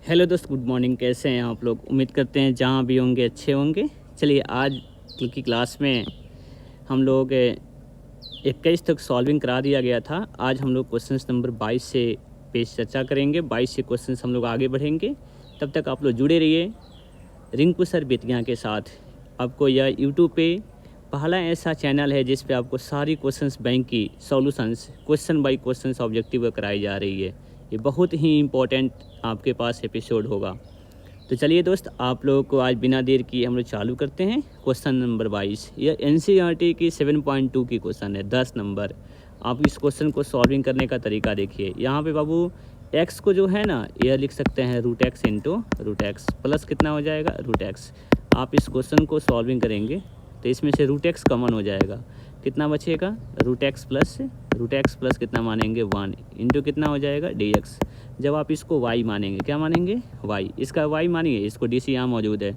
Hello दोस्त, good morning. कैसे हैं आप लोग? उम्मीद करते हैं जहाँ भी होंगे अच्छे होंगे। चलिए, आज की क्लास में हम लोग 21 तक सॉल्विंग करा दिया गया था। आज हम लोग क्वेश्चन नंबर 22 से पेज चर्चा करेंगे। 22 से क्वेश्चन हम लोग आगे बढ़ेंगे। तब तक आप लोग जुड़े रहिए रिंकू सर बेतिया के साथ। आपको यह यूट्यूब पे पहला ऐसा चैनल है जिस पे आपको सारी क्वेश्चंस बैंक की solutions question by question objective कराई जा रही है। ये बहुत ही इम्पोर्टेंट आपके पास एपिसोड होगा। तो चलिए दोस्त, आप लोगों को आज बिना देर किए हम लोग चालू करते हैं। क्वेश्चन नंबर 22, यह NCERT की 7.2 की क्वेश्चन है, 10 नंबर। आप इस क्वेश्चन को सॉल्विंग करने का तरीका देखिए। यहाँ पे बाबू x को जो है ना, यह लिख सकते हैं √x इंटू √x प्लस कितना हो जाएगा √x। आप इस क्वेश्चन को सॉल्विंग करेंगे तो इसमें से √x कॉमन हो जाएगा। कितना बचेगा? √x प्लस कितना मानेंगे 1 इंटू कितना हो जाएगा dx। जब आप इसको y मानेंगे, क्या मानेंगे? y। इसका y मानिए, इसको dc यहाँ मौजूद है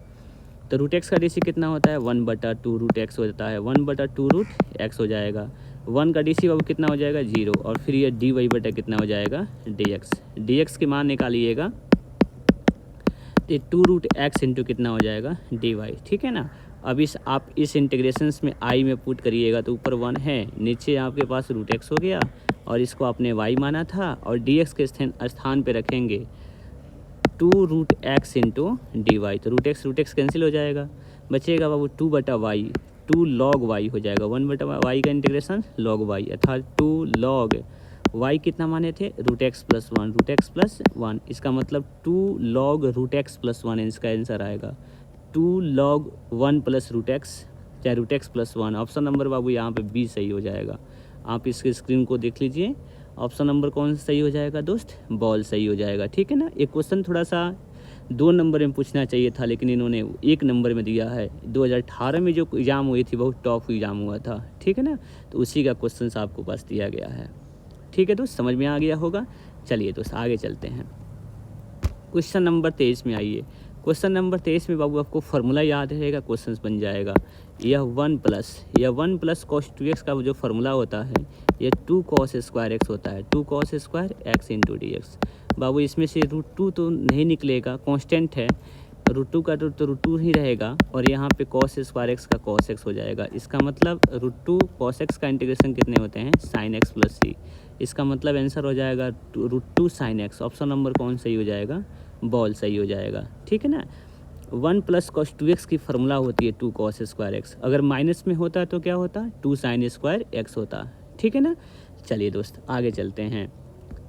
तो √x का dc कितना होता है? 1/2 √x हो जाता है, 1/2 √x हो जाएगा। 1 का dc बाबू कितना हो जाएगा? 0। और फिर ये dy बटा कितना हो जाएगा? dx की मान निकालिएगा तो 2√x इंटू कितना हो जाएगा? dy। ठीक है ना। अब आप इस इंटीग्रेशंस में i में पुट करिएगा तो ऊपर 1 है, नीचे आपके पास √x हो गया और इसको आपने y माना था और dx के स्थान पे रखेंगे 2√x इंटू dy। तो √x कैंसिल हो जाएगा, बचेगा बाबू 2/y, 2 log y हो जाएगा। 1/y का इंटीग्रेशन log y, अर्थात 2 log y कितना माने थे? √x plus 1। इसका मतलब 2 log √x प्लस 1 इसका आंसर आएगा। 2 log 1 प्लस √x, चाहे √x प्लस 1। ऑप्शन नंबर बाबू यहाँ पे बी सही हो जाएगा। आप इसके स्क्रीन को देख लीजिए। ऑप्शन नंबर कौन सा सही हो जाएगा दोस्त? बॉल सही हो जाएगा। ठीक है ना। एक क्वेश्चन थोड़ा सा 2 नंबर में पूछना चाहिए था, लेकिन इन्होंने 1 नंबर में दिया है। 2018 में जो एग्ज़ाम हुई थी बहुत टॉप एग्ज़ाम हुआ था। ठीक है ना। तो उसी का क्वेश्चन आपको पास दिया गया है। ठीक है दोस्त, समझ में आ गया होगा। चलिए दोस्त, आगे चलते हैं। क्वेश्चन नंबर 23 में आइए। क्वेश्चन नंबर 23 में बाबू आपको फार्मूला याद रहेगा, क्वेश्चन बन जाएगा। यह 1 प्लस cos 2x का जो फार्मूला होता है, यह 2 cos स्क्वायर x होता है। 2 cos square x into dx। बाबू इसमें से √2 तो नहीं निकलेगा, कांस्टेंट है। √2 का तो √2 ही रहेगा और यहाँ पे cos स्क्वायर x का cos x हो जाएगा। इसका मतलब √2 cos x का इंटीग्रेशन कितने होते हैं? sin x plus c। इसका मतलब आंसर हो जाएगा √2 sin x। ऑप्शन नंबर कौन सही हो जाएगा? बॉल सही हो जाएगा। ठीक है ना। 1 प्लस cos 2x की फार्मूला होती है 2 cos स्क्वायर x। अगर माइनस में होता तो क्या होता? 2 sin स्क्वायर x होता। ठीक है ना। चलिए दोस्त, आगे चलते हैं।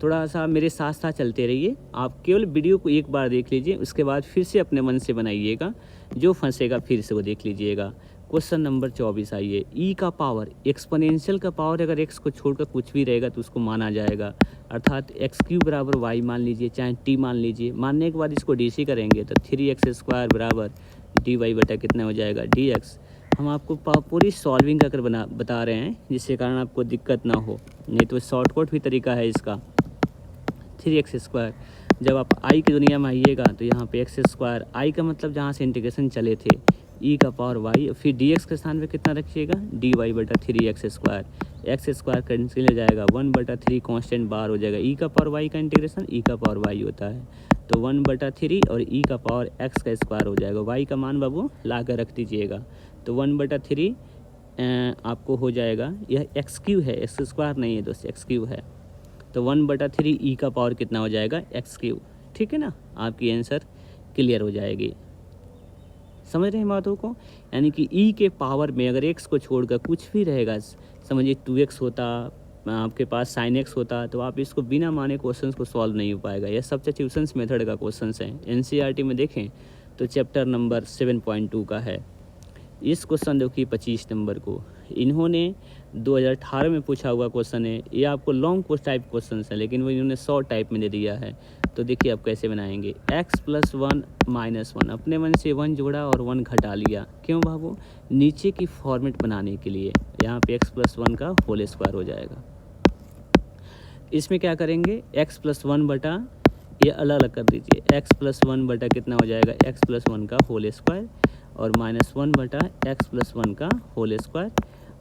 थोड़ा सा मेरे साथ साथ चलते रहिए। आप केवल वीडियो को एक बार देख लीजिए, उसके बाद फिर से अपने मन से बनाइएगा। जो फंसेगा फिर से वो देख लीजिएगा। क्वेश्चन नंबर 24 आइए। ई का पावर, एक्सपोनेंशियल का पावर अगर एक्स को छोड़कर कुछ भी रहेगा तो उसको माना जाएगा। अर्थात x³ बराबर y मान लीजिए, चाहे t मान लीजिए। मानने के बाद इसको dc करेंगे तो 3x² बराबर dy बटा कितना हो जाएगा? dx। हम आपको पूरी सॉल्विंग कर बता रहे हैं, जिसके कारण आपको दिक्कत ना हो, नहीं तो शॉर्टकट भी तरीका है इसका। 3x²। जब आप i की दुनिया में आइएगा तो यहाँ पे x², i का मतलब जहाँ से इंटीग्रेशन चले थे, e का पावर y, फिर dx के स्थान पे कितना रखिएगा? dy बटा 3x²। x² कैंसिल हो जाएगा, 1/3 कांस्टेंट बार हो जाएगा। e का पावर y का इंटीग्रेशन e का पावर y होता है तो 1/3 और e का पावर x का स्क्वायर हो जाएगा। y का मान बाबू ला कर रख दीजिएगा तो 1/3 आपको हो जाएगा। यह x³ है, x² नहीं है दोस्त, x³ है तो 1/3 e का पावर कितना हो जाएगा? x³। ठीक है ना। आपकी आंसर क्लियर हो जाएगी। समझ रहे हैं बातों को? यानी कि e के पावर में अगर x को छोड़कर कुछ भी रहेगा, समझिए 2x होता, आपके पास sin x होता, तो आप इसको बिना माने क्वेश्चंस को सॉल्व नहीं हो पाएगा। यह सब्स्टिट्यूशंस मेथड का क्वेश्चंस है। NCERT में देखें तो चैप्टर नंबर 7.2 का है। इस क्वेश्चन देखिए 25 नंबर को, इन्होंने 2018 में पूछा हुआ क्वेश्चन है। ये आपको लॉन्ग टाइप क्वेश्चन है, लेकिन वो इन्होंने शॉर्ट टाइप में दे दिया है। तो देखिए आप कैसे बनाएंगे। x + 1 - 1, अपने मन से 1 जोड़ा और 1 घटा लिया। क्यों बाबू? नीचे की फॉर्मेट बनाने के लिए। यहाँ पे x + 1 का होल स्क्वायर हो जाएगा। इसमें क्या करेंगे? x + 1 बटा, ये अलग अलग कर दीजिए, x + 1 बटा कितना हो जाएगा? x + 1 का होल स्क्वायर और -1 बटा x + 1 का होल स्क्वायर।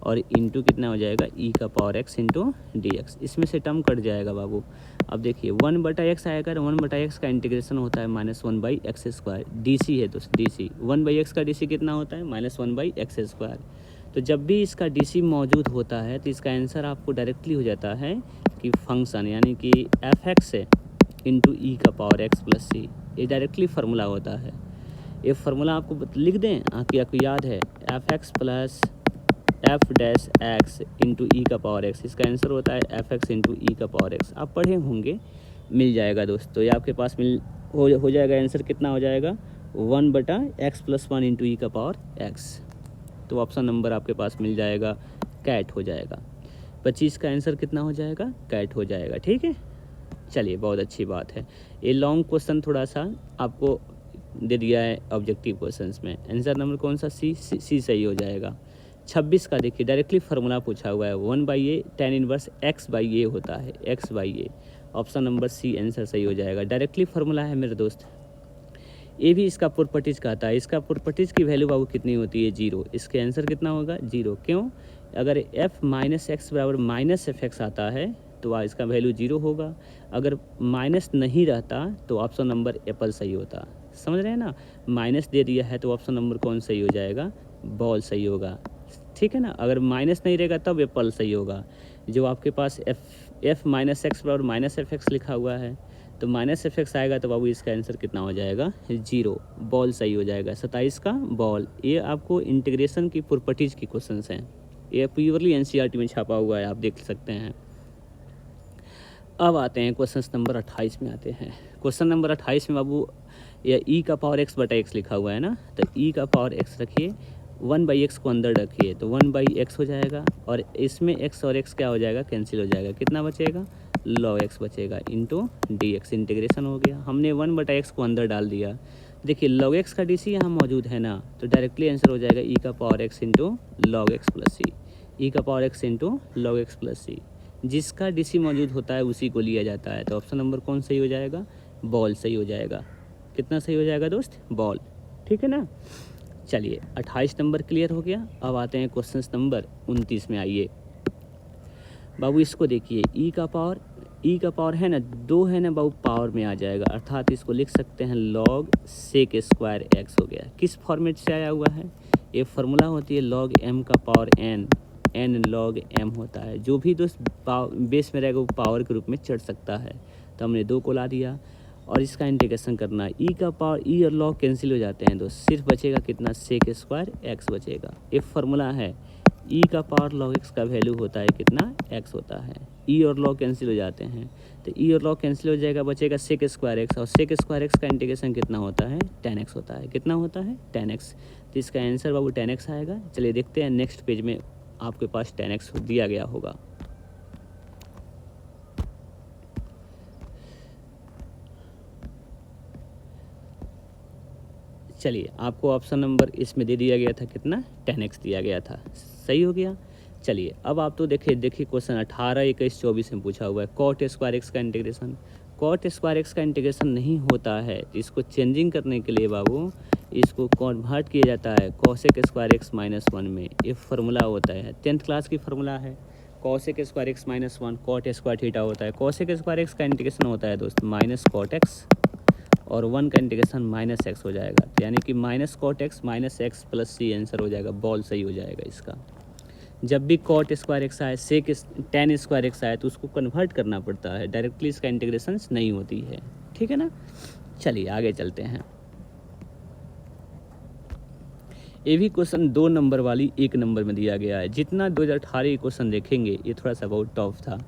और इंटू कितना हो जाएगा ई का power x into D x. इसमें से टर्म कट जाएगा बाबू। अब देखिए 1/x आएगा, 1/x का इंटीग्रेशन होता है -1/x²। डी सी है तो डी सी 1/x का डी सी कितना होता है -1/x²। तो जब भी इसका डी सी मौजूद होता है तो इसका आंसर आपको डायरेक्टली हो जाता है कि फंक्शन यानी कि एफ एक्स है इंटू ई का पावर एक्स प्लस सी। ये डायरेक्टली फार्मूला होता है। ये फार्मूला आपको लिख दें आपको याद है, F X plus F dash X into E का पावर एक्स। इसका आंसर होता है एफ एक्स इंटू ई का पावर एक्स। आप पढ़े होंगे, मिल जाएगा दोस्तों। ये आपके पास हो जाएगा आंसर कितना हो जाएगा 1/x+1 इंटू ई का पावर एक्स। तो ऑप्शन नंबर आपके पास मिल जाएगा, कैट हो जाएगा। 25 का आंसर कितना हो जाएगा, कैट हो जाएगा। ठीक है, चलिए बहुत अच्छी बात है। ये लॉन्ग क्वेश्चन थोड़ा सा आपको दे दिया है ऑब्जेक्टिव क्वेश्चंस में। आंसर नंबर कौन सा, सी सही हो जाएगा। 26 का देखिए डायरेक्टली फार्मूला पूछा हुआ है 1/a tan इनवर्स x/a होता है, x/a। Option number C answer सही हो जाएगा। डायरेक्टली फार्मूला है मेरे दोस्त। ये भी इसका प्रॉपर्टीज कहता है। इसका प्रॉपर्टीज की वैल्यू बाबू कितनी होती है, 0। इसके आंसर कितना होगा 0। क्यों, अगर f माइनस एक्स बराबर माइनस एफ एक्स आता है तो इसका वैल्यू 0 होगा। अगर माइनस नहीं रहता तो ऑप्शन नंबर एप्पल सही होता। समझ रहे हैं ना, माइनस दे दिया है तो ऑप्शन नंबर कौन सही हो जाएगा, बॉल सही होगा। ठीक है ना, अगर माइनस नहीं रहेगा तब एप्पल सही होगा। जो आपके पास एफ माइनस एक्स बराबर माइनस एफ एक्स लिखा हुआ है तो माइनस एफ एक्स आएगा तो बाबू इसका आंसर कितना हो जाएगा 0, बॉल सही हो जाएगा। 27 का बॉल। ये आपको इंटीग्रेशन की प्रॉपर्टीज की क्वेश्चंस हैं। ये प्योरली एनसीईआरटी में छापा हुआ है, आप देख सकते हैं। अब आते हैं क्वेश्चन नंबर 28 में आते हैं। क्वेश्चन नंबर 28 में बाबू ये ई का पावर x/x लिखा हुआ है ना, तो ई का पावर x रखिए, 1/x को अंदर रखिए तो 1/x हो जाएगा। और इसमें x और x क्या हो जाएगा, कैंसिल हो जाएगा। कितना बचेगा, log x बचेगा इंटू डी एक्स। इंटीग्रेशन हो गया, हमने 1/x को अंदर डाल दिया। देखिए log x का डी सी यहाँ मौजूद है ना, तो डायरेक्टली आंसर हो जाएगा ई का power x into log x plus C. E का power x into log x plus C. जिसका डी सी मौजूद होता है उसी को लिया जाता है। तो ऑप्शन नंबर कौन सही हो जाएगा, बॉल सही हो जाएगा। कितना सही हो जाएगा दोस्त, बॉल। ठीक है ना, चलिए 28 नंबर क्लियर हो गया। अब आते हैं क्वेश्चन नंबर 29 में। आइए बाबू, इसको देखिए, ई का पावर है ना, 2 है ना बाबू, पावर में आ जाएगा। अर्थात इसको लिख सकते हैं log sec स्क्वायर एक्स हो गया। किस फॉर्मेट से आया हुआ है, ये फार्मूला होती है log m का पावर n log m होता है। जो भी दोस्त बेस में रहेगा वो पावर के रूप में चढ़ सकता है। तो हमने 2 को ला दिया और इसका इंटीग्रेशन करना है। ई का पावर, ई और लॉग कैंसिल हो जाते हैं दोस्त, सिर्फ बचेगा कितना, सेक स्क्वायर एक्स बचेगा। ये फार्मूला है, ई का पावर लॉग एक्स का वैल्यू होता है कितना, एक्स होता है। ई और लॉग कैंसिल हो जाते हैं तो ई और लॉग कैंसिल हो जाएगा, बचेगा सेक स्क्वायर एक्स। और सेक स्क्वायर एक्स का इंटीग्रेशन कितना होता है, tan x होता है। कितना होता है, tan x। तो इसका आंसर बाबू tan x आएगा। चलिए देखते हैं नेक्स्ट पेज में आपके पास tan x दिया गया होगा। चलिए, आपको ऑप्शन नंबर इसमें दे दिया गया था कितना, tan x दिया गया था। सही हो गया। चलिए अब आप तो देखिए क्वेश्चन 18, 21, 24 में पूछा हुआ है cot स्क्वायर एक्स का इंटीग्रेशन। cot स्क्वायर एक्स का इंटीग्रेशन नहीं होता है, इसको चेंजिंग करने के लिए बाबू इसको कन्वर्ट किया जाता है cosec स्क्वायर एक्स -1 में। ये फार्मूला होता है, 10th क्लास की फार्मूला है। cosec square x -1 cot square theta होता है। cosec स्क्वायर एक्स का इंटीग्रेशन होता है दोस्त -cot x और 1 का इंटीग्रेशन -x हो जाएगा। तो यानी कि -cot x -x plus c answer हो जाएगा, बॉल सही हो जाएगा इसका। जब भी cot स्क्वायर एक्स आए, सेक tan स्क्वायर एक्स आए तो उसको कन्वर्ट करना पड़ता है, डायरेक्टली इसका इंटीग्रेशन नहीं होती है। ठीक है ना, चलिए आगे चलते हैं। ये भी क्वेश्चन 2 नंबर वाली 1 नंबर में दिया गया है। जितना 2018 क्वेश्चन देखेंगे ये थोड़ा सा बहुत टफ था।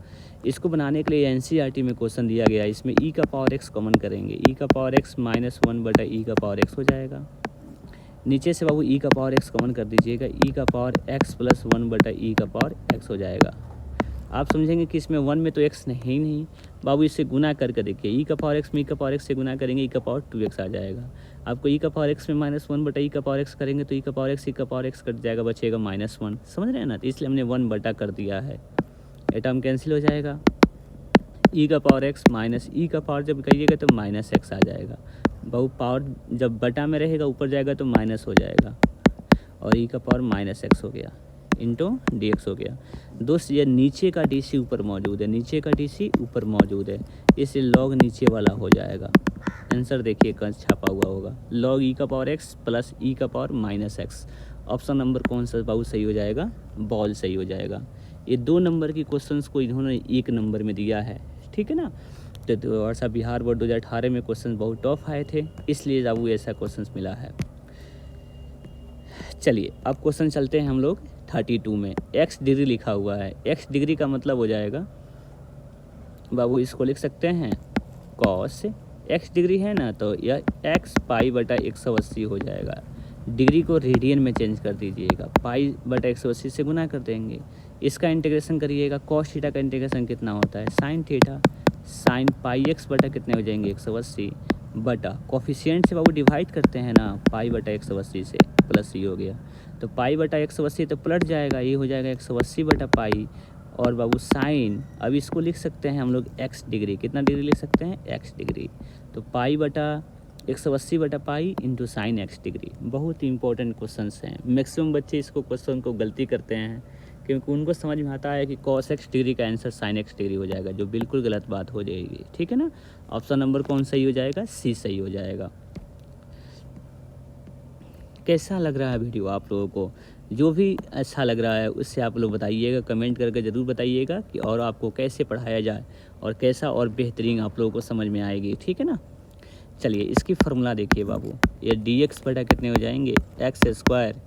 इसको बनाने के लिए एनसीईआरटी में क्वेश्चन दिया गया है। इसमें ई का पावर एक्स कॉमन करेंगे, ई का पावर एक्स -1/e का पावर एक्स हो जाएगा। नीचे से बाबू ई का पावर एक्स कॉमन कर दीजिएगा, ई का पावर एक्स प्लस 1/e का पावर एक्स हो जाएगा। आप समझेंगे कि इसमें 1 में तो एक्स नहीं बाबू, इससे गुना करके देखिए, ई का पावर एक्स में ई का पावर एक्स से गुना करेंगे, ई का पावर 2x आ जाएगा। आपको ई का पावर एक्स में -1/e का पावर एक्स करेंगे तो ई का पावर एक्स, ई का पावर एक्स कट जाएगा, बचेगा -1। समझ रहे हैं ना, तो इसलिए हमने 1 कर दिया है। ये टर्म कैंसिल हो जाएगा। ई का पावर एक्स माइनस ई का पावर जब करिएगा तो -x आ जाएगा। बहु पावर जब बटा में रहेगा ऊपर जाएगा तो माइनस हो जाएगा और ई का पावर -x हो गया। इंटू डी एक्स हो गया। दोस्त ये नीचे का डी सी ऊपर मौजूद है, नीचे का डी सी ऊपर मौजूद है, इसलिए लॉग नीचे वाला हो जाएगा। आंसर देखिए कहाँ छापा हुआ होगा, लॉग ई का पावर एक्स प्लस ई का power minus x. Option number कौन सा बाबू सही हो जाएगा, बॉल सही हो जाएगा। ये 2 नंबर की क्वेश्चंस को इन्होंने 1 नंबर में दिया है, ठीक है ना। तो वर्षा बिहार बोर्ड 2018 में क्वेश्चन बहुत टफ आए थे, इसलिए बाबू ऐसा क्वेश्चन मिला है। चलिए अब क्वेश्चन चलते हैं हम लोग 32 में। एक्स डिग्री लिखा हुआ है, एक्स डिग्री का मतलब हो जाएगा बाबू, इसको लिख सकते हैं कॉस एक्स डिग्री है ना, तो यह एक्स पाई बटा 180 हो जाएगा। डिग्री को रेडियन में चेंज कर दीजिएगा, पाई बटा 180 से गुना कर देंगे। इसका इंटीग्रेशन करिएगा, कॉस थीटा का इंटीग्रेशन कितना होता है, sine theta, sine pi x बटा कितने हो जाएंगे 180 बटा कोफिशिएंट से बाबू डिवाइड करते हैं ना, पाई बटा 180 से प्लस ये हो गया, तो पाई बटा 180 तो पलट जाएगा, ये हो जाएगा 180 बटा पाई, और बाबू साइन, अब इसको लिख सकते हैं हम लोग एक्स डिग्री, कितना डिग्री लिख सकते हैं एक्स डिग्री, तो पाई बटा 180 बटा pi into sine x degree. बहुत ही इंपॉर्टेंट क्वेश्चन हैं, मैक्सिमम बच्चे इसको क्वेश्चन को गलती करते हैं, क्योंकि उनको समझ में आता है कि कॉस एक्स डिग्री का आंसर साइन एक्स डिग्री हो जाएगा, जो बिल्कुल गलत बात हो जाएगी, ठीक है ना। ऑप्शन नंबर कौन सही हो जाएगा, सी सही हो जाएगा। कैसा लग रहा है वीडियो आप लोगों को, जो भी अच्छा लग रहा है उससे आप लोग बताइएगा, कमेंट करके ज़रूर बताइएगा कि और आपको कैसे पढ़ाया जाए और कैसा और बेहतरीन आप लोगों को समझ में आएगी, ठीक है ना। चलिए इसकी फार्मूला देखिए बाबू, ये डी एक्स बटा कितने हो जाएंगे एक्स स्क्वायर,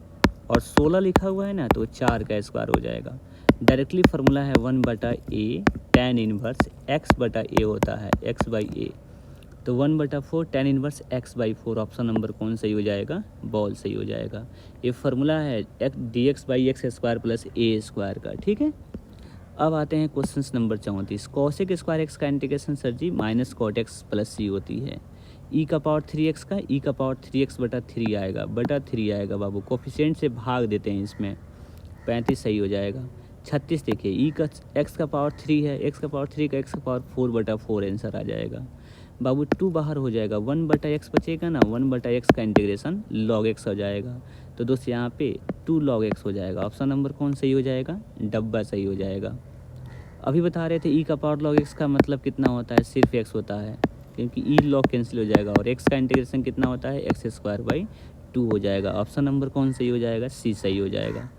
और 16 लिखा हुआ है ना तो 4 का स्क्वायर हो जाएगा। डायरेक्टली फार्मूला है 1 बटा ए tan इनवर्स एक्स बटा ए होता है, एक्स बाई ए, तो 1 बटा 4 tan inverse x by 4। Option number कौन सही हो जाएगा, बॉल सही हो जाएगा। ये फार्मूला है D x by x square plus A square का, ठीक है। अब आते हैं question number 34। Cosec square x का इंटीग्रेशन सर जी माइनस कॉट एक्स प्लस सी होती है, ई का पावर 3x का ई का पावर 3x बटा 3 आएगा, बटा 3 आएगा बाबू, कोफिशिएंट से भाग देते हैं इसमें, 35 सही हो जाएगा। 36 देखिए, ई का x का पावर 3 है, x का पावर 3 का x का पावर 4 बटा 4 आंसर आ जाएगा बाबू। 2 बाहर हो जाएगा, 1 बटा x बचेगा ना, 1 बटा x का इंटीग्रेशन log x हो जाएगा, तो दोस्त यहाँ पे 2 log x हो जाएगा। ऑप्शन नंबर कौन सही हो जाएगा, डब्बा सही हो जाएगा। अभी बता रहे थे ई का पावर log x का मतलब कितना होता है, सिर्फ x होता है, क्योंकि ई लॉग कैंसिल हो जाएगा, और x का इंटीग्रेशन कितना होता है एक्स स्क्वायर बाई 2 हो जाएगा। ऑप्शन नंबर कौन सही हो जाएगा, सी सही हो जाएगा।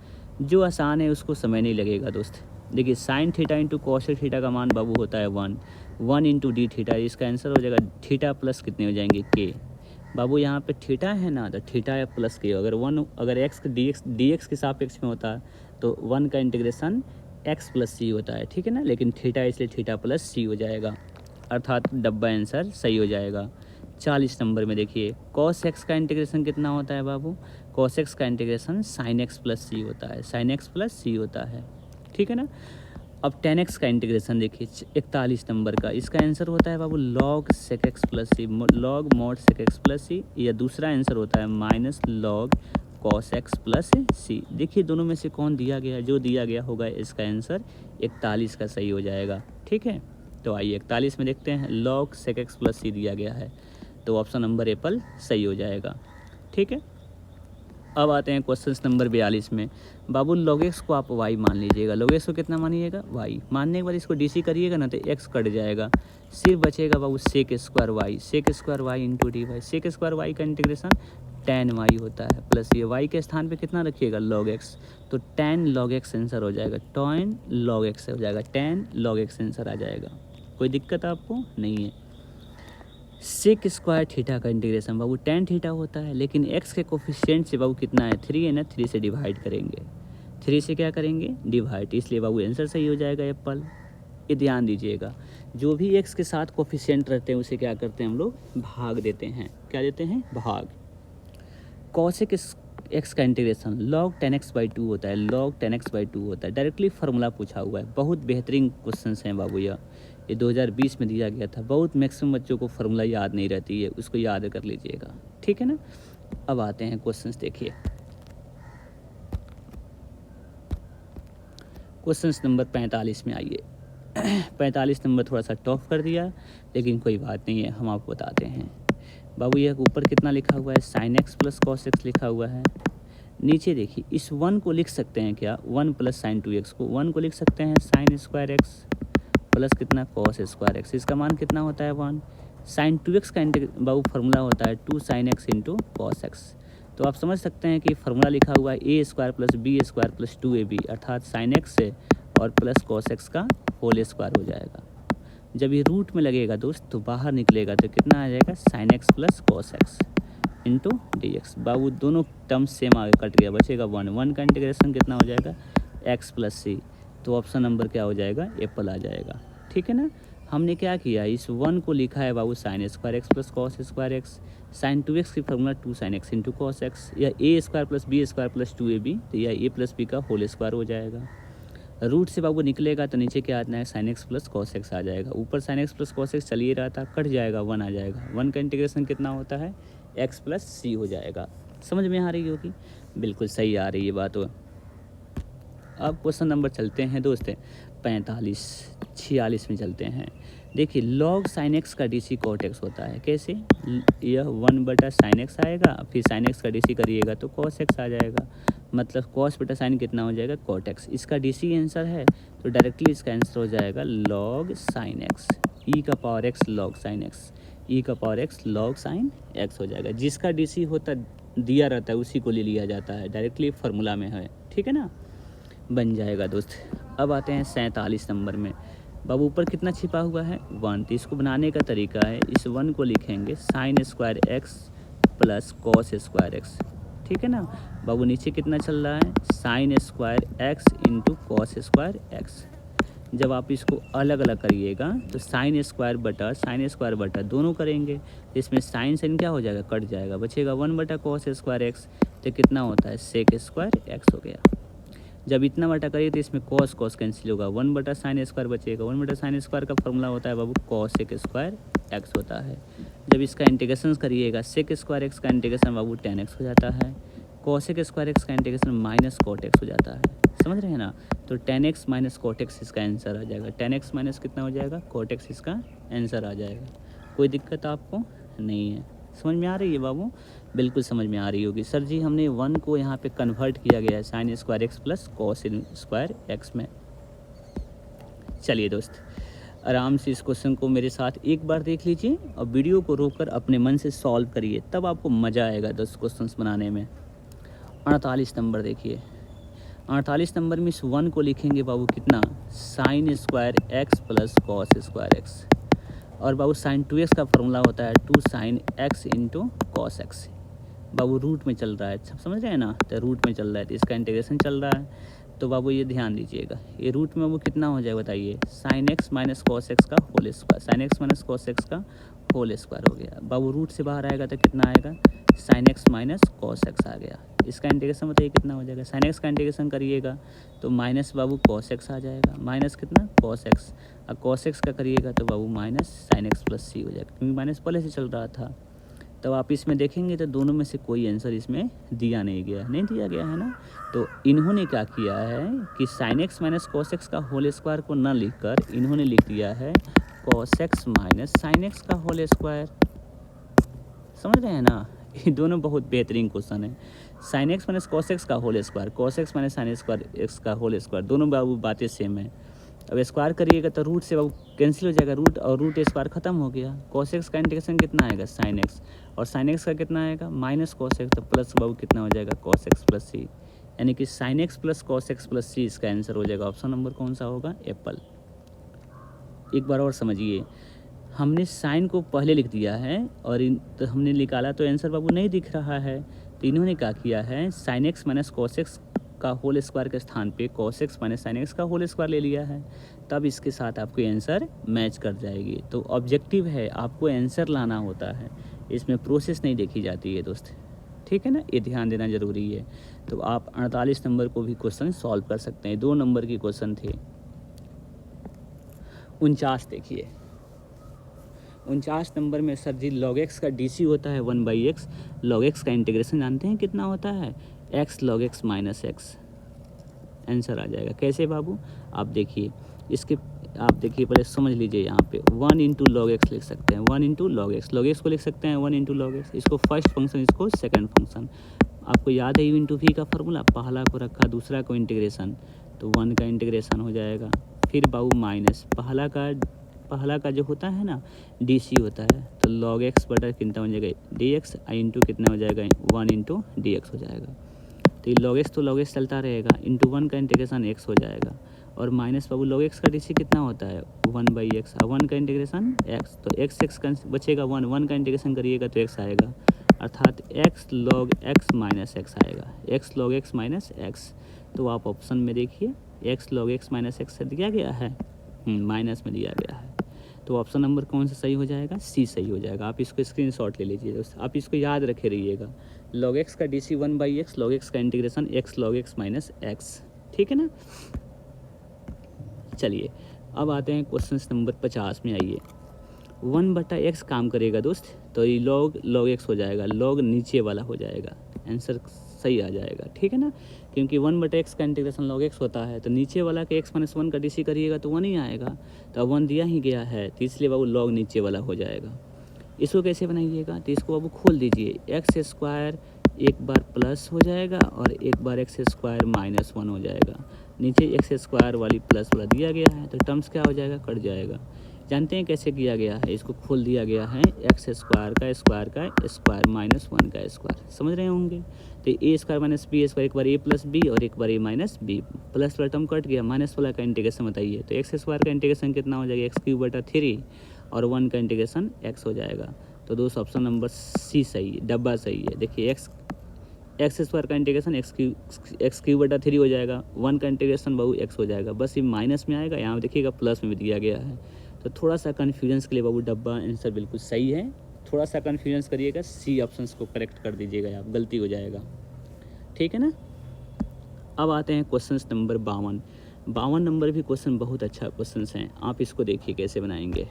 जो आसान है उसको समय नहीं लगेगा दोस्त। देखिए sine theta into cosec theta का मान बाबू होता है 1 इंटू डी थीटा, इसका आंसर हो जाएगा थीटा प्लस कितने हो जाएंगे के। बाबू यहाँ पे थीटा है ना, तो थीटा प्लस के, अगर एक्स डी एक्स के सापेक्ष में होता है तो 1 का इंटीग्रेशन एक्स प्लस सी होता है, ठीक है ना, लेकिन थीटा इसलिए थीटा प्लस सी हो जाएगा, अर्थात डब्बा आंसर सही हो जाएगा। 40 नंबर में देखिए कॉस एक्स का इंटीग्रेशन कितना होता है बाबू, कॉस एक्स का इंटीग्रेशन साइन एक्स प्लस सी होता है, साइन एक्स प्लस सी होता है, ठीक है ना। अब tan एक्स का इंटीग्रेशन देखिए 41 नंबर का, इसका आंसर होता है बाबू log sec X plus C, log mod sec X plus C, या दूसरा आंसर होता है minus log cos x plus C. देखिए दोनों में से कौन दिया गया, जो दिया गया होगा इसका आंसर 41 का सही हो जाएगा, ठीक है। तो आइए 41 में देखते हैं, लॉग सेक एक्स प्लस सी दिया गया है, तो ऑप्शन नंबर एप्पल सही हो जाएगा, ठीक है। अब आते हैं क्वेश्चन नंबर 42 में। बाबू log x को आप y मान लीजिएगा, log x को कितना मानिएगा y, मानने के बाद इसको डी सी करिएगा ना तो x कट जाएगा, सिर्फ बचेगा बाबू sec square y into D Y. Sec square y का इंटीग्रेशन tan y होता है, प्लस ये y के स्थान पे कितना रखिएगा log x, तो tan log x आंसर हो जाएगा, tan log x हो जाएगा, tan log x आंसर आ जाएगा। कोई दिक्कत आपको नहीं है। सेक स्क्वायर थीटा का इंटीग्रेशन बाबू टेन थीटा होता है, लेकिन एक्स के कोफिशिएंट से बाबू कितना है 3 है ना, 3 से डिवाइड करेंगे, 3 से क्या करेंगे डिवाइड, इसलिए बाबू आंसर सही हो जाएगा एप्पल। ये ध्यान दीजिएगा, जो भी एक्स के साथ कोफिशिएंट रहते हैं उसे क्या करते हैं हम लोग भाग देते हैं, क्या देते हैं भाग। कॉसेक एक्स का integration log tan x by 2 होता है, log tan x बाई 2 होता है, डायरेक्टली फार्मूला पूछा हुआ है। बहुत बेहतरीन क्वेश्चन हैं बाबू, ये 2020 में दिया गया था। बहुत मैक्सिमम बच्चों को फार्मूला याद नहीं रहती है, उसको याद कर लीजिएगा, ठीक है ना। अब आते हैं क्वेश्चंस देखिए, क्वेश्चंस नंबर 45 में आइए। 45 नंबर थोड़ा सा टफ कर दिया, लेकिन कोई बात नहीं है, हम आपको बताते हैं। बाबू यह ऊपर कितना लिखा हुआ है, sine x plus cos x लिखा हुआ है, नीचे देखिए इस 1 को लिख सकते हैं क्या, 1 प्लस साइन 2x को 1 को लिख सकते हैं साइन स्क्वायर एक्स प्लस कितना कॉस स्क्वायर एक्स, इसका मान कितना होता है 1। साइन 2x का बाबू फार्मूला होता है 2 sine X into cos x. तो आप समझ सकते हैं कि फार्मूला लिखा हुआ है A square plus B square plus 2ab अर्थात साइन एक्स से और प्लस कॉस एक्स का होल स्क्वायर हो जाएगा। जब ये रूट में लगेगा दोस्त तो बाहर निकलेगा तो कितना आ जाएगा sine x plus cos X into D X. बाबू दोनों टर्म्स सेम आगे कट गया, बचेगा 1 का इंटीग्रेशन कितना हो जाएगा एक्स प्लस सी। तो ऑप्शन नंबर क्या हो जाएगा एप्पल आ जाएगा। ठीक है ना, हमने क्या किया इस 1 को लिखा है बाबू sine square X plus cos square X, sine 2x की formula 2 sine X into cos X, या A square plus B square plus 2ab तो यह ए प्लस बी का होल स्क्वायर हो जाएगा। रूट से बाबू निकलेगा तो नीचे क्या आता है sine x plus cos X आ जाएगा, ऊपर sine x plus cos X चलिए रहा था कट जाएगा 1 आ जाएगा, 1 का इंटीग्रेशन कितना होता है एक्स प्लस सी हो जाएगा। समझ में आ रही होगी, बिल्कुल सही आ रही है बात। अब क्वेश्चन नंबर चलते हैं दोस्त 46 में चलते हैं। देखिए लॉग साइन एक्स का डीसी कॉट एक्स होता है, कैसे, यह 1 बटा साइन एक्स आएगा, फिर साइन एक्स का डीसी करिएगा तो कॉस एक्स आ जाएगा, मतलब कॉस बटा साइन कितना हो जाएगा कॉट एक्स। इसका डीसी आंसर है तो डायरेक्टली इसका आंसर हो जाएगा लॉग साइन एक्स ई का power X log sine X, E का power X log sine X हो जाएगा। जिसका डीसी होता दिया रहता है उसी को ले लिया जाता है, डायरेक्टली फार्मूला में है। ठीक है ना, बन जाएगा दोस्त। अब आते हैं 47 नंबर में। बाबू ऊपर कितना छिपा हुआ है 1, तो इसको बनाने का तरीका है इस 1 को लिखेंगे sign square X plus cos square x. ठीक है ना बाबू, नीचे कितना चल रहा है sign square x into cos square x. जब आप इसको अलग अलग करिएगा तो साइन स्क्वायर बटा दोनों करेंगे तो इसमें साइन साइन क्या हो जाएगा कट जाएगा, बचेगा 1 बटा कॉस स्क्वायर एक्स तो कितना होता है सेक स्क्वायर एक्स हो गया। जब इतना बटा करिए तो इसमें कॉस कैंसिल होगा, 1 बटा साइन स्क्वायर बचेगा, 1 बटा साइन स्क्वायर का फॉर्मूला होता है बाबू कॉस सेक स्क्वायर एक्स होता है। जब इसका इंटीग्रेशन करिएगा सेक स्क्वायर एक्स का इंटीग्रेशन बाबू tan एक्स हो जाता है, कॉसेक स्क्वायर एक्स का इंटीग्रेशन माइनस कॉट एक्स हो जाता है। समझ रहे हैं ना, तो tan x minus cot x इसका आंसर आ जाएगा, tan एक्स माइनस कितना हो जाएगा कॉट एक्स इसका आंसर आ जाएगा। कोई दिक्कत आपको नहीं है, समझ में आ रही है बाबू, बिल्कुल समझ में आ रही होगी। सर जी हमने 1 को यहाँ पे कन्वर्ट किया गया है sign square X plus cos square x में। चलिए दोस्त आराम से इस क्वेश्चन को मेरे साथ एक बार देख लीजिए और वीडियो को रोककर अपने मन से सॉल्व करिए, तब आपको मज़ा आएगा 10 क्वेश्चंस बनाने में। 48 नंबर देखिए, 48 नंबर में इस 1 को लिखेंगे बाबू कितना sine square X plus cos square x, और बाबू साइन 2x का फॉर्मूला होता है 2 sine X into cos X. बाबू रूट में चल रहा है, सब समझ रहे हैं ना, तो रूट में चल रहा है तो इसका इंटीग्रेशन चल रहा है। तो बाबू ये ध्यान दीजिएगा, ये रूट में बाबू कितना हो जाएगा बताइए sine x minus cos x का whole square, sine x minus cos x का होल स्क्वायर हो गया। बाबू रूट से बाहर आएगा तो कितना आएगा sine x minus cos X आ गया। इसका इंटीग्रेशन बताइए कितना हो जाएगा, साइन एक्स का इंटीग्रेशन करिएगा तो माइनस बाबू कॉस एक्स आ जाएगा, माइनस कितना कॉस एक्स, और कॉस एक्स का करिएगा तो बाबू माइनस साइन एक्स प्लस सी हो जाएगा, क्योंकि माइनस पहले से चल रहा था। तब आप इसमें देखेंगे तो दोनों में से कोई आंसर इसमें दिया नहीं दिया गया है ना। तो इन्होंने क्या किया है कि sine x minus cos x का होल स्क्वायर को न लिखकर इन्होंने लिख दिया है cos x minus sign x का होल स्क्वायर। समझ रहे हैं ना, ये दोनों बहुत बेहतरीन क्वेश्चन है। Sine x minus cos x का whole square, cos x minus sine square x का होल स्क्वायर, दोनों बाबू बातें सेम है। अब स्क्वायर करिएगा तो रूट से बाबू कैंसिल हो जाएगा, रूट और रूट स्क्वायर खत्म हो गया। कॉस एक्स का इंटीग्रेशन कितना आएगा साइन एक्स, और साइन एक्स का कितना आएगा माइनस कॉस एक्स, तो प्लस बाबू कितना हो जाएगा कॉस एक्स प्लस सी, यानी कि sine x plus cos x plus c इसका आंसर हो जाएगा। ऑप्शन नंबर कौन सा होगा एप्पल। एक बार और समझिए, हमने साइन को पहले लिख दिया है और तो हमने निकाला तो आंसर बाबू नहीं दिख रहा है, तो इन्होंने क्या किया है sine x minus cos x का होल स्क्वायर के स्थान पे cos x minus sign x का होल स्क्वायर ले लिया है, तब इसके साथ आपको आंसर मैच कर जाएगी। तो ऑब्जेक्टिव है आपको आंसर लाना होता है, इसमें प्रोसेस नहीं देखी जाती है दोस्त, ठीक है ना, ये ध्यान देना ज़रूरी है। तो आप 48 नंबर को भी क्वेश्चन सॉल्व कर सकते हैं, 2 नंबर के क्वेश्चन थे। 49 देखिए, 49 नंबर में सर जी लॉग एक्स का डीसी होता है 1/x, लॉग एक्स का इंटीग्रेशन जानते हैं कितना होता है x log x minus x, answer आ जाएगा। कैसे बाबू, आप देखिए इसके, आप देखिए पहले समझ लीजिए, यहाँ पे 1 इंटू लॉग एक्स लिख सकते हैं, 1 into log x, log x को लिख सकते हैं 1 इंटू लॉग एक्स, इसको फर्स्ट फंक्शन इसको सेकंड फंक्शन। आपको याद है u इंटू वी का फार्मूला, पहला को रखा दूसरा को इंटीग्रेशन, तो 1 का इंटीग्रेशन हो जाएगा। फिर बाबू माइनस पहला का जो होता है ना डी सी होता है, तो लॉग एक्स बटा कितना हो जाएगा डी एक्स, आई इंटू कितना हो जाएगा 1 इंटू डी एक्स हो जाएगा। तो ये लॉग एक्स चलता रहेगा, इंटू 1 का इंटीग्रेशन एक्स हो जाएगा, और माइनस बाबू लॉग एक्स का डी सी कितना होता है 1 बाई एक्स, 1 का इंटीग्रेशन एक्स, तो एक्स का बचेगा 1 का इंटीग्रेशन करिएगा तो एक्स आएगा, अर्थात x log x minus x आएगा, x log x minus x. तो आप ऑप्शन में देखिए x log x minus x दिया गया है, माइनस में दिया गया है, तो ऑप्शन नंबर कौन सा सही हो जाएगा, सी सही हो जाएगा। आप इसको स्क्रीनशॉट ले लीजिए दोस्त, आप इसको याद रखे रहिएगा, लॉग एक्स का d c 1 by x, log x का integration x log x minus x, ठीक है ना। चलिए अब आते हैं क्वेश्चन नंबर 50 में। आइए 1 बटा एक्स काम करेगा दोस्त, तो ये लॉग एक्स हो जाएगा, लॉग नीचे वाला हो जाएगा, आंसर सही आ जाएगा, ठीक है ना, क्योंकि 1 बटा एक्स का इंटीग्रेशन लॉग एक्स होता है, तो नीचे वाला के एक्स माइनस 1 का डी सी करिएगा तो 1 ही आएगा, तो अब 1 दिया ही गया है, तो इसलिए बाबू लॉग नीचे वाला हो जाएगा। इसको कैसे बनाइएगा, तो इसको बाबू खोल दीजिए, एक्स स्क्वायर एक बार प्लस हो जाएगा और एक बार एक्स स्क्वायर माइनस 1 हो जाएगा, नीचे एक्स स्क्वायर वाली प्लस वाला दिया गया है, तो टर्म्स क्या हो जाएगा, कट जाएगा। जानते हैं कैसे किया गया है, इसको खोल दिया गया है, एक्स स्क्वायर का स्क्वायर माइनस 1 का स्क्वायर, समझ रहे होंगे। तो ए स्क्वायर माइनस बी स्क्वायर, एक बार ए प्लस बी और एक बार ए माइनस बी, प्लस वाला टर्म कट गया, माइनस वाला का इंटीग्रेशन बताइए, तो एक्स स्क्वायर का इंटीग्रेशन कितना हो जाएगा एक्स क्यूब बटा 3 और 1 का इंटीग्रेशन एक्स हो जाएगा। तो दोस्त ऑप्शन नंबर सी सही है, डब्बा सही है। देखिए एक्स स्क्वायर का इंटीग्रेशन एक्स क्यूब बटा 3 हो जाएगा, 1 का इंटीग्रेशन बाबू एक्स हो जाएगा, बस ये माइनस में आएगा, यहाँ देखिएगा प्लस में भी दिया गया है, तो थोड़ा सा कन्फ्यूजन्स के लिए बाबू डब्बा आंसर बिल्कुल सही है, थोड़ा सा कन्फ्यूजन्स करिएगा, सी ऑप्शंस को करेक्ट कर दीजिएगा आप, गलती हो जाएगा, ठीक है ना। अब आते हैं क्वेश्चन नंबर 52 नंबर भी क्वेश्चन बहुत अच्छा क्वेश्चन है, आप इसको देखिए कैसे बनाएंगे।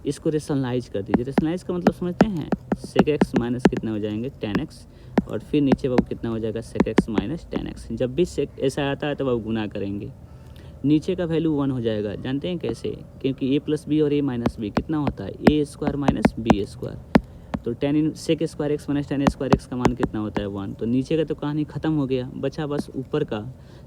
इसको रेशनलाइज कर दीजिए, रेशनलाइज का मतलब समझते हैं, सेक एक्स माइनस कितना हो जाएंगे 10x, और फिर नीचे बाबू कितना हो जाएगा सेक एक्स माइनस 10x। जब भी सेक ऐसा आता है तो बाबू गुना करेंगे, नीचे का वैल्यू 1 हो जाएगा, जानते हैं कैसे, क्योंकि ए प्लस बी और ए माइनस बी कितना होता है A square minus B square, तो sec square x minus 10 square x का मान कितना होता है 1, तो नीचे का तो कहानी खत्म हो गया, बचा बस ऊपर का,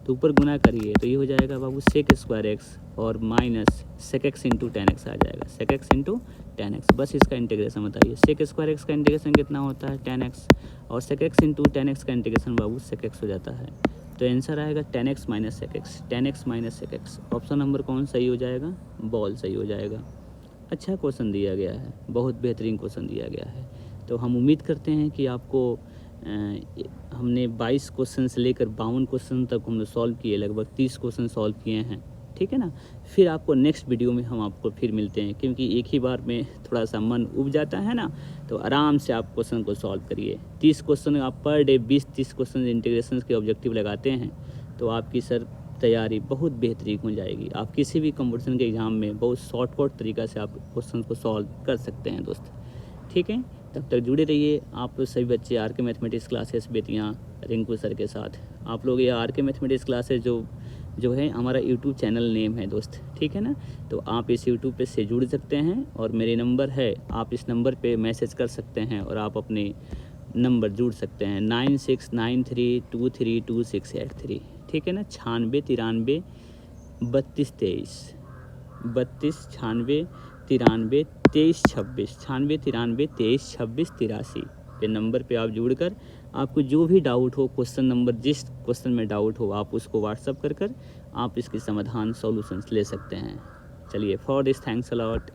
तो ऊपर गुना करिए तो ये हो जाएगा बाबू सेक स्क्वायर एक्स और minus sec x into 10x आ जाएगा, सेक एक्स इंटू 10x, बस इसका इंटीग्रेशन बताइए, सेक स्क्वायर एक्स का इंटीग्रेशन कितना होता है 10x और सेक एक्स इंटू 10x का इंटीग्रेशन बाबू सेक एक्स हो जाता है, तो आंसर आएगा 10x minus sec x, 10x minus sec x. Option number कौन सही हो जाएगा, बॉल सही हो जाएगा। अच्छा क्वेश्चन दिया गया है, बहुत बेहतरीन क्वेश्चन दिया गया है, तो हम उम्मीद करते हैं कि आपको हमने 22 क्वेश्चन से लेकर 52 क्वेश्चन तक हमने सॉल्व किए, लगभग 30 क्वेश्चन सॉल्व किए हैं, ठीक है ना। फिर आपको नेक्स्ट वीडियो में हम आपको फिर मिलते हैं, क्योंकि एक ही बार में थोड़ा सा मन उब जाता है ना, तो आराम से आप क्वेश्चन को सॉल्व करिए। 30 क्वेश्चन आप पर डे 20-30 क्वेश्चन इंटीग्रेशन के ऑब्जेक्टिव लगाते हैं, तो आपकी सर तैयारी बहुत बेहतरीन हो जाएगी, आप किसी भी कंपटीशन के एग्ज़ाम में बहुत शॉर्टकट तरीक़ा से आप क्वेश्चन को सॉल्व कर सकते हैं दोस्त, ठीक है। तब तक जुड़े रहिए आप लोग सभी बच्चे आर के मैथमेटिक्स क्लासेस बेतियाँ रिंकू सर के साथ। आप लोग ये आर के मैथमेटिक्स क्लासेस जो है हमारा यूट्यूब चैनल नेम है दोस्त, ठीक है ना, तो आप इस यूट्यूब पे से जुड़ सकते हैं, और मेरे नंबर है, आप इस नंबर पे मैसेज कर सकते हैं और आप अपने नंबर जुड़ सकते हैं 9693232683, ठीक है ना, 9693 32 23 32 96 93 23 26 96 93 23 26 83 पे नंबर पे आप जुड़कर आपको जो भी डाउट हो, क्वेश्चन नंबर जिस क्वेश्चन में डाउट हो आप उसको व्हाट्सअप कर आप इसके समाधान सॉल्यूशंस ले सकते हैं। चलिए for this thanks a lot.